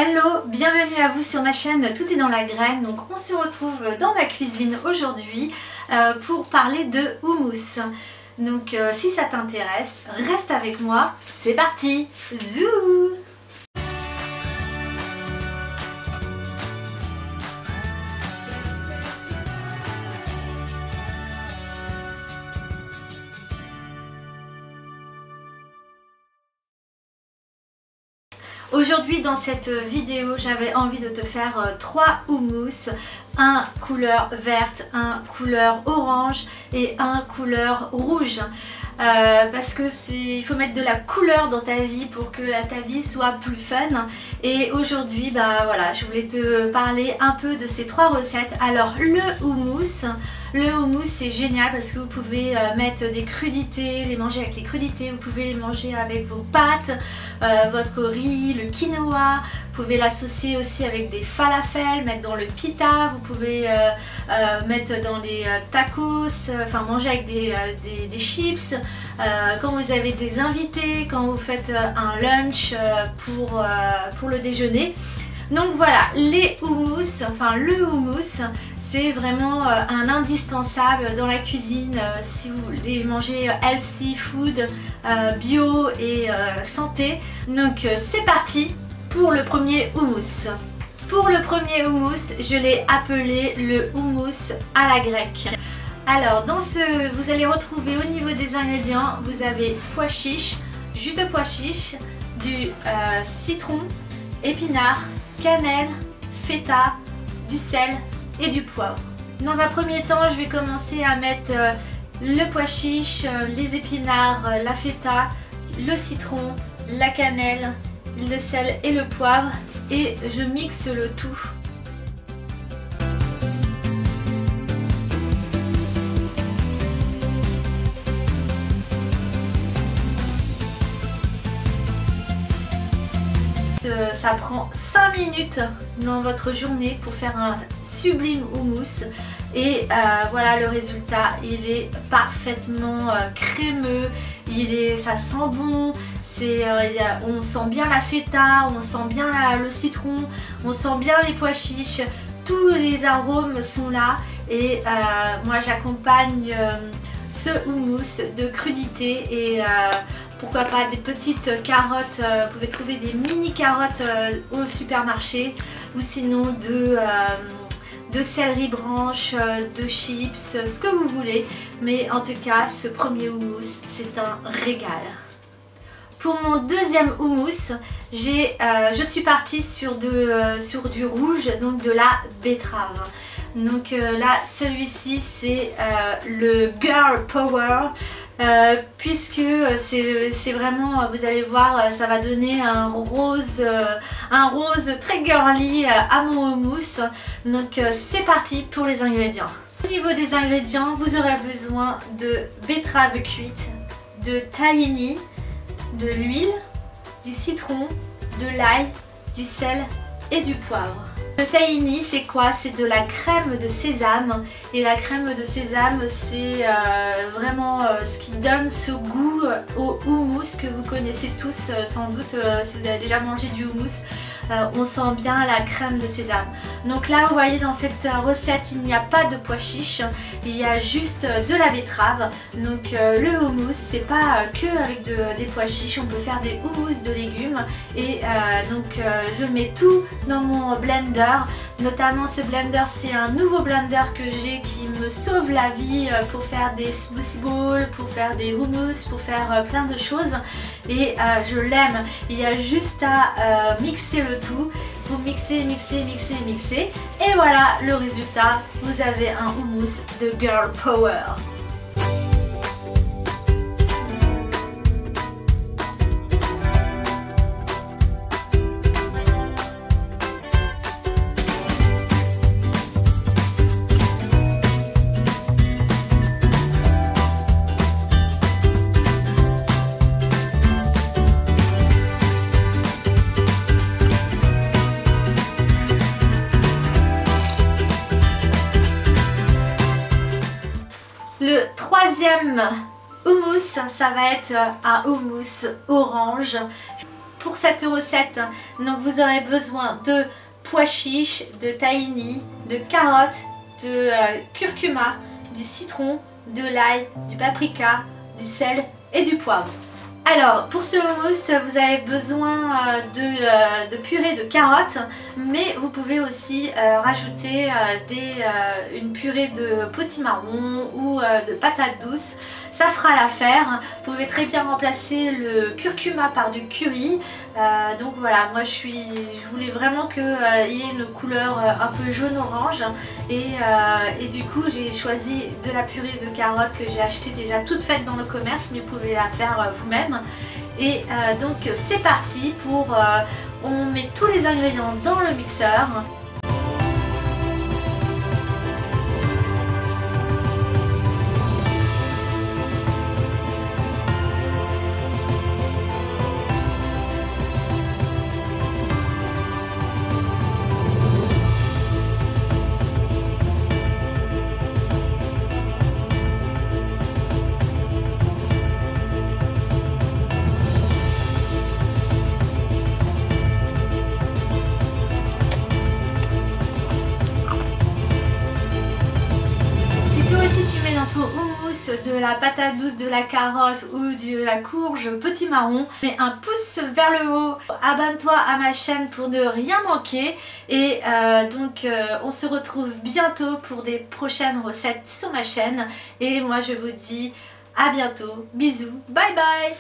Hello, bienvenue à vous sur ma chaîne Tout est dans la graine. Donc on se retrouve dans ma cuisine aujourd'hui pour parler de houmous. Donc si ça t'intéresse, reste avec moi, c'est parti. Zou! Aujourd'hui dans cette vidéo j'avais envie de te faire 3 houmous, un couleur verte, un couleur orange et un couleur rouge. Parce que il faut mettre de la couleur dans ta vie pour que ta vie soit plus fun. Et aujourd'hui voilà, je voulais te parler un peu de ces 3 recettes. Alors le houmous c'est génial parce que vous pouvez mettre des crudités, les manger avec les crudités, vous pouvez les manger avec vos pâtes, votre riz, le quinoa, vous pouvez l'associer aussi avec des falafels, mettre dans le pita, vous pouvez mettre dans des tacos, enfin manger avec des chips, quand vous avez des invités, quand vous faites un lunch pour le déjeuner. Donc voilà, les houmous, enfin le houmous, c'est vraiment un indispensable dans la cuisine si vous voulez manger healthy food, bio et santé. Donc c'est parti pour le premier houmous. Pour le premier houmous, je l'ai appelé le houmous à la grecque. Alors vous allez retrouver au niveau des ingrédients, vous avez pois chiches, jus de pois chiches, du citron, épinards, cannelle, feta, du sel et du poivre. Dans un premier temps, je vais commencer à mettre le pois chiche, les épinards, la feta, le citron, la cannelle, le sel et le poivre et je mixe le tout. Ça prend 5 minutes dans votre journée pour faire un sublime houmous et voilà le résultat, il est parfaitement crémeux, ça sent bon, on sent bien la feta, on sent bien le citron, on sent bien les pois chiches, tous les arômes sont là et moi j'accompagne ce houmous de crudités et pourquoi pas des petites carottes, vous pouvez trouver des mini carottes au supermarché ou sinon de céleri branche, de chips, ce que vous voulez. Mais en tout cas, ce premier houmous, c'est un régal. Pour mon deuxième houmous, je suis partie sur du rouge, donc de la betterave. Donc là, celui-ci, c'est le Girl Power. Puisque c'est vraiment, vous allez voir, ça va donner un rose très girly à mon houmous. Donc c'est parti pour les ingrédients. Au niveau des ingrédients, vous aurez besoin de betterave cuite, de tahini, de l'huile, du citron, de l'ail, du sel et du poivre. Le tahini, c'est quoi? C'est de la crème de sésame et la crème de sésame c'est vraiment ce qui donne ce goût au houmous que vous connaissez tous sans doute si vous avez déjà mangé du houmous. On sent bien la crème de sésame. Donc là vous voyez dans cette recette il n'y a pas de pois chiches, il y a juste de la betterave. Donc le houmous c'est pas que avec des pois chiches, on peut faire des houmous de légumes et donc je mets tout dans mon blender. Notamment ce blender, c'est un nouveau blender que j'ai qui me sauve la vie pour faire des smoothie bowls, pour faire des houmous, pour faire plein de choses et je l'aime. Il y a juste à mixer le tout, vous mixez, mixez, mixez, mixez et voilà le résultat, vous avez un houmous de Girl Power. Le troisième houmous, ça va être un houmous orange. pour cette recette. Donc vous aurez besoin de pois chiches, de tahini, de carottes, de curcuma, du citron, de l'ail, du paprika, du sel et du poivre. Alors pour ce houmous vous avez besoin de purée de carottes, mais vous pouvez aussi rajouter une purée de potimarron ou de patates douces. Ça fera l'affaire. Vous pouvez très bien remplacer le curcuma par du curry. Donc voilà, moi je voulais vraiment qu'il y ait une couleur un peu jaune-orange et du coup j'ai choisi de la purée de carottes que j'ai achetée déjà toute faite dans le commerce, mais vous pouvez la faire vous-même. Et donc c'est parti on met tous les ingrédients dans le mixeur. Si tu mets dans ton houmous de la patate douce, de la carotte ou de la courge potimarron, mets un pouce vers le haut, abonne-toi à ma chaîne pour ne rien manquer et on se retrouve bientôt pour des prochaines recettes sur ma chaîne et moi je vous dis à bientôt, bisous, bye bye.